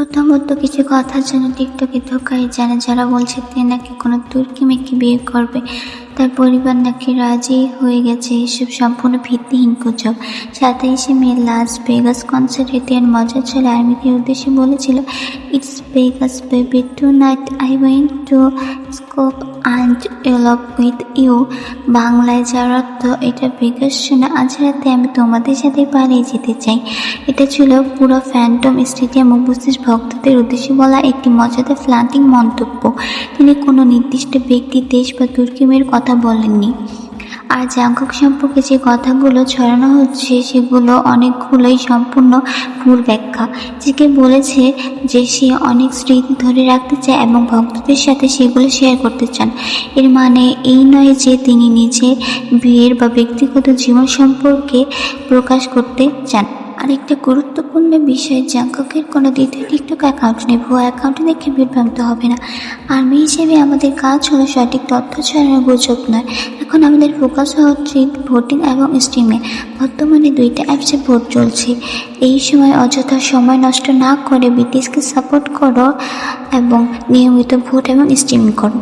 প্রথমত কিছু কথার জন্য টিকটকে ধোকাই জানে, যারা বলছে তে নাকি কোনো তুর্কি মেয়েকে বিয়ে করবে, তার পরিবার নাকি রাজি হয়ে গেছে। এসব সম্পূর্ণ ভিত্তিহীন গুজব। 27শে মে লাস ভেগাস কনসার্টে তের মজা চলে আর্মিদের উদ্দেশ্যে বলেছিল, it's Vegas baby, tonight I went to scope and elope with you. বাংলায় যার অর্থ, এটা ভেগাস শোনা, আজ রাতে আমি তোমাদের সাথে পালিয়ে যেতে চাই। এটা ছিল পুরো ফ্যান্টম স্টেডিয়াম উপস্থিত ভক্তদের উদ্দেশ্যে বলা একটি মজাদার ফ্লান্টিং মন্তব্য। তিনি কোনো নির্দিষ্ট ব্যক্তি, দেশ বা তুর্কি মেয়ের কথা বলেননি। আর জাঙ্কুক সম্পর্কে যে কথাগুলো ছড়ানো হচ্ছে সেগুলো অনেকগুলোই সম্পূর্ণ ভুল ব্যাখ্যা। যে বলেছে যে সে অনেক স্মৃতি ধরে রাখতে চায় এবং ভক্তদের সাথে সেগুলো শেয়ার করতে চান। এর মানে এই নয় যে তিনি নিজের বিয়ের বা ব্যক্তিগত জীবন সম্পর্কে প্রকাশ করতে চান। আরেকটা গুরুত্বপূর্ণ বিষয়, জাঙ্কুকের কোনো দ্বিতীয় টিকটক অ্যাকাউন্ট নেই। ভুয়া অ্যাকাউন্টে দেখে বিভ্রান্ত হবে না। আর্মি হিসেবে আমাদের কাজ হলো সঠিক তথ্য ছড়ানো, গুজব নয়। এখন আমাদের ফোকাস হওয়া উচিত ভোটিং এবং স্ট্রিমে। বর্তমানে 2টা অ্যাপসে ভোট চলছে। এই সময় অযথা সময় নষ্ট না করে বিটিএসকে সাপোর্ট করো এবং নিয়মিত ভোট এবং স্ট্রিমিং করো।